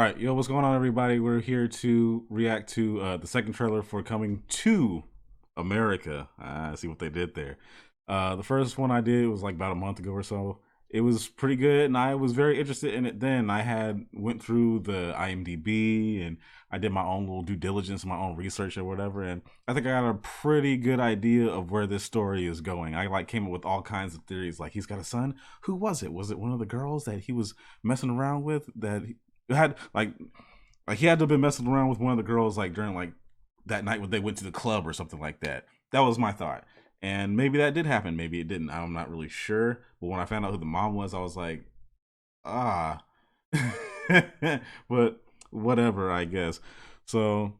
right, yo, what's going on, everybody? We're here to react to the second trailer for Coming to America. I see what they did there. The first one I did was like about a month ago or so. It was pretty good, and I was very interested in it then. I had went through the IMDb and I did my own little due diligence, my own research or whatever, and I think I got a pretty good idea of where this story is going. I like came up with all kinds of theories. Like, he's got a son. Who was it? Was it one of the girls that he was messing around with? That had like he had to have been messing around with one of the girls like during like that night when they went to the club or something like that. That was my thought. And maybe that did happen, maybe it didn't. I'm not really sure. But when I found out who the mom was, I was like, ah. But whatever, I guess. So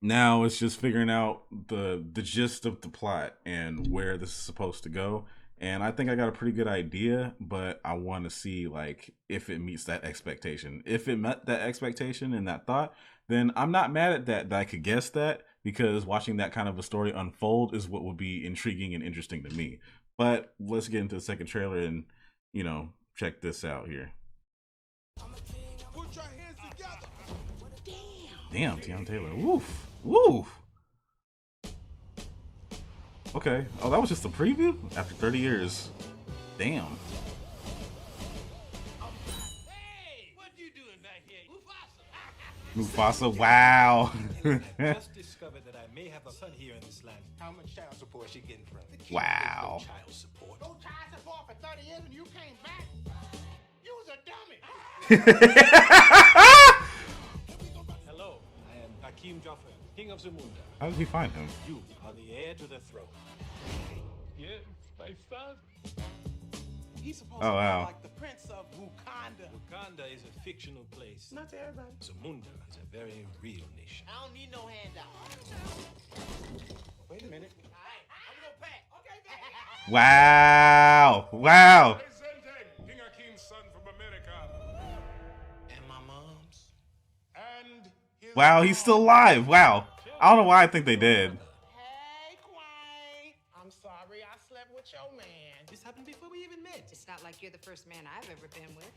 now it's just figuring out the gist of the plot and where this is supposed to go. And I think I got a pretty good idea, but I want to see like if it meets that expectation. If it met that expectation and that thought, then I'm not mad at that I could guess that, because watching that kind of a story unfold is what would be intriguing and interesting to me. But let's get into the second trailer and, check this out here. Put your hands together. Damn, Tiana Taylor. Woof. Woof. Okay. Oh, that was just a preview? After 30 years. Damn. Hey, what you doing back here? Mufasa. Mufasa, wow. I just discovered that I may have a son here in this land. How much child support she getting from the kid? Wow. No child support. No child support for 30 years and you came back? You was a dummy. Hello, I am Rakim, King of Zamunda. How did he find him? You are the heir to the throne. Yes, my son. He's supposed Oh, to wow. be like the prince of Wakanda. Wakanda is a fictional place. Not to everybody. Zamunda is a very real nation. I don't need no handout. Wait a minute. All right, I'm gonna pack. Okay, baby. Wow. Wow. Presenting King Akim's son from America And my mom's. and his Wow, he's still alive. Wow. I don't know why I think they did. Hey, Quay. I'm sorry I slept with your man. This happened before we even met. It's not like you're the first man I've ever been with.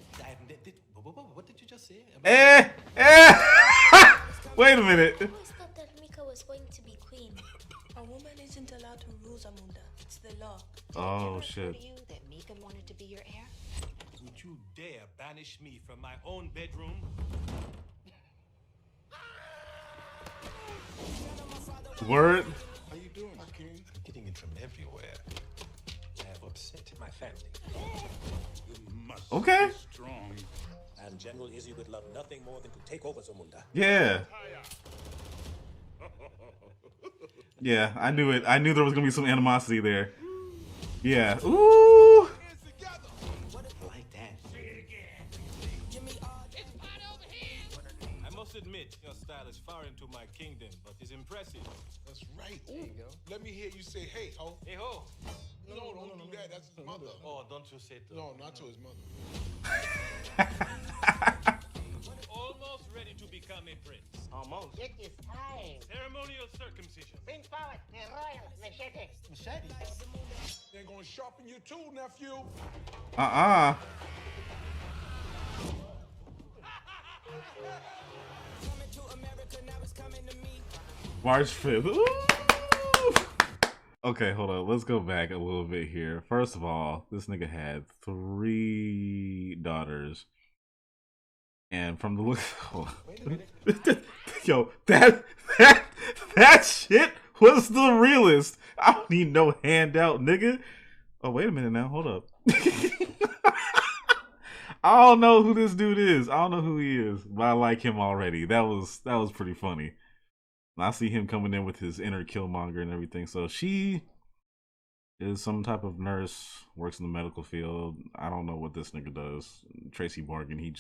What did you just say? Wait a minute. I always thought that Mika was going to be queen. A woman isn't allowed to rule Zamunda. It's the law. Oh, Ever shit. occur to you that Mika wanted to be your heir? Would you dare banish me from my own bedroom? Word? How you doing, Akim? I'm getting it from everywhere. I have upset my family. You must Okay. be strong. And General Izzy would love nothing more than to take over Zamunda. Yeah. Yeah, I knew it. I knew there was going to be some animosity there. Yeah. Ooh. Hands together. I like that. I must admit, your style is foreign to my kingdom, but is impressive. That's right. Ooh. Let me hear you say, hey, ho. Hey ho! No, don't do that. That's his mother. Oh, don't you say that. No, not to his mother. Almost ready to become a prince. Almost. It is time. Ceremonial circumcision. Bring forward the royal machete. Machete? They're gonna sharpen you too, nephew. Uh-uh. March 5th. Ooh. Okay, hold on. Let's go back a little bit here. First of all, this nigga had 3 daughters. And from the look, yo, that shit was the realest. I don't need no handout, nigga. Oh, wait a minute now. Hold up. I don't know who this dude is. I don't know who he is, but I like him already. That was pretty funny. I see him coming in with his inner Killmonger and everything. So she is some type of nurse, works in the medical field. I don't know what this nigga does. Tracy Morgan, he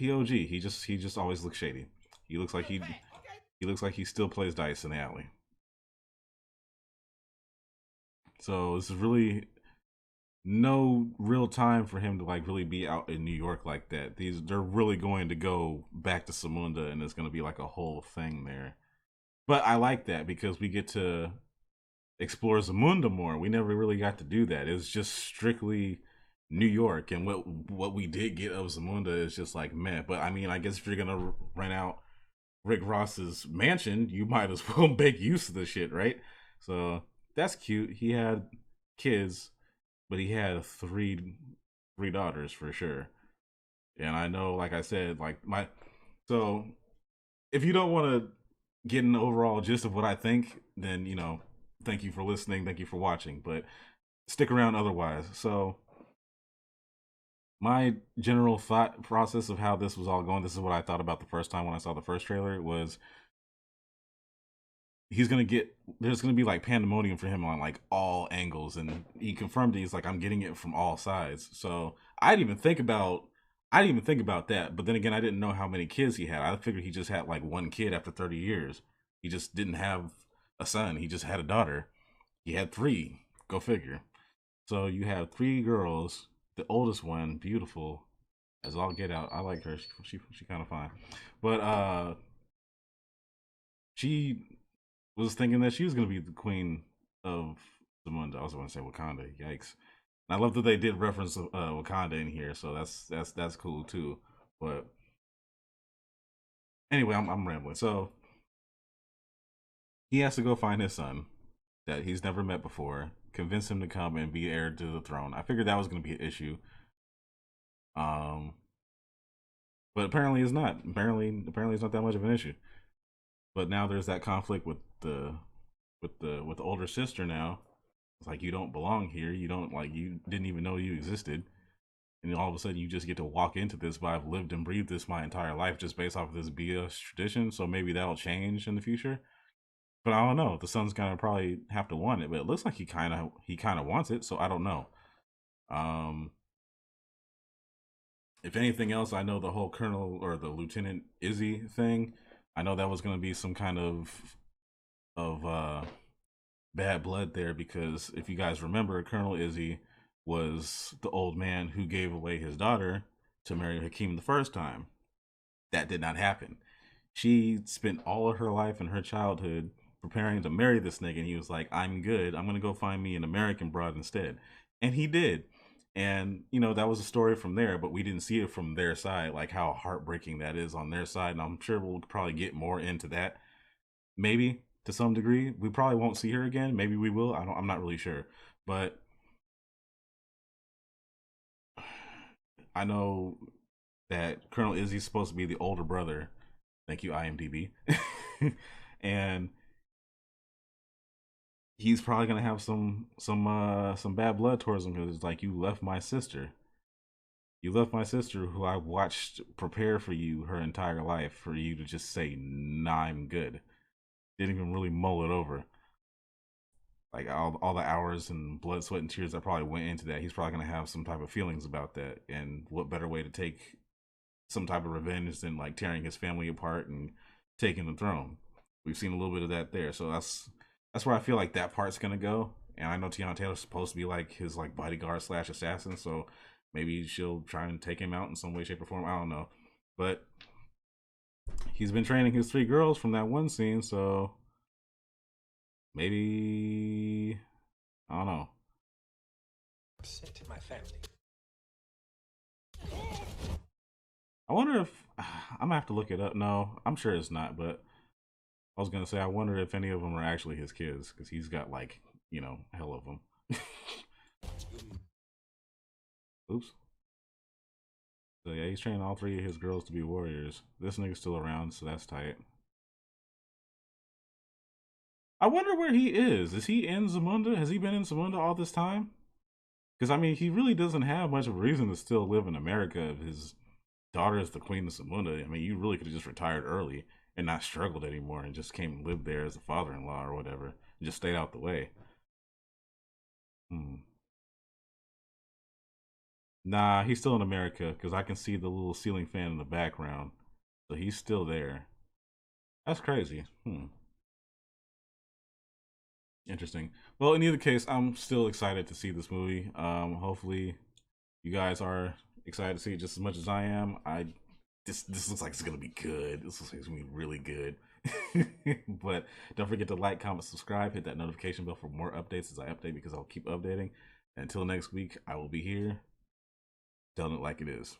OG. He just always looks shady. He looks like he looks like he still plays dice in the alley. So this is really no real time for him to like really be out in New York like that. They're really going to go back to Zamunda, and it's going to be like a whole thing there. But I like that because we get to explore Zamunda more. We never really got to do that. It was just strictly New York, and what we did get of Zamunda is just like meh. But I mean, I guess if you're gonna rent out Rick Ross's mansion, you might as well make use of the shit, right? So that's cute. He had kids, but he had three daughters for sure. And I know, like I said, like my so if you don't want to get an overall gist of what I think, then thank you for listening, thank you for watching, but stick around otherwise. So my general thought process of how this was all going, this is what I thought about the first time when I saw the first trailer, was there's gonna be like pandemonium for him on like all angles, and he confirmed it. He's like, I'm getting it from all sides. So I didn't even think about that. But then again, I didn't know how many kids he had. I figured he just had like one kid after 30 years. He just didn't have a son. He just had a daughter. He had three. Go figure. So you have three girls. The oldest one, beautiful as all get out. I like her. She kind of fine. But she was thinking that she was going to be the queen of Zamunda. I was going to say Wakanda. Yikes! And I love that they did reference Wakanda in here, so that's cool too. But anyway, I'm rambling. So he has to go find his son that he's never met before, convince him to come and be heir to the throne. I figured that was going to be an issue. But apparently it's not. Apparently it's not that much of an issue. But now there's that conflict with the older sister now. It's like, you don't belong here. You don't, like, you didn't even know you existed. And all of a sudden you just get to walk into this, but I've lived and breathed this my entire life just based off of this BS tradition. So maybe that'll change in the future. But I don't know. The son's gonna probably have to want it, but it looks like he kinda wants it, so I don't know. Um if anything else, I know the whole Colonel or the Lieutenant Izzy thing. I know that was gonna be some kind of bad blood there, because if you guys remember, Colonel Izzy was the old man who gave away his daughter to marry Hakeem the first time. That did not happen. She spent all of her life and her childhood preparing to marry this nigga, and he was like, I'm good. I'm gonna go find me an American broad instead. And he did. And that was a story from there, but we didn't see it from their side, like how heartbreaking that is on their side. And I'm sure we'll probably get more into that. Maybe to some degree. We probably won't see her again. Maybe we will. I'm not really sure. But I know that Colonel Izzy's supposed to be the older brother. Thank you, IMDb. And he's probably gonna have some bad blood towards him, because it's like, you left my sister. You left my sister, who I watched prepare for you her entire life, for you to just say, nah, I'm good. Didn't even really mull it over. Like all the hours and blood, sweat, and tears that probably went into that. He's probably gonna have some type of feelings about that. And what better way to take some type of revenge than like tearing his family apart and taking the throne? We've seen a little bit of that there. So that's where I feel like that part's gonna go. And I know Tiana Taylor's supposed to be like his like bodyguard / assassin, so maybe she'll try and take him out in some way, shape, or form. I don't know. But he's been training his three girls from that one scene, so maybe, I don't know. Upset my family. I wonder if I'm gonna have to look it up. No, I'm sure it's not, but I was gonna say, I wonder if any of them are actually his kids, because he's got like, hell of them. Oops. So yeah, he's training all three of his girls to be warriors. This nigga's still around, so that's tight. I wonder where he is. Is he in Zamunda? Has he been in Zamunda all this time? Because I mean, he really doesn't have much of a reason to still live in America if his daughter is the queen of Zamunda. I mean, you really could have just retired early and not struggled anymore, and just came and lived there as a father-in-law or whatever, and just stayed out the way. Nah, he's still in America, because I can see the little ceiling fan in the background. So he's still there. That's crazy. Interesting. Well, in either case, I'm still excited to see this movie. Hopefully you guys are excited to see it just as much as I am. This looks like it's gonna be good. This looks like it's gonna be really good. But don't forget to like, comment, subscribe, hit that notification bell for more updates as I update, because I'll keep updating. Until next week, I will be here. telling it like it is.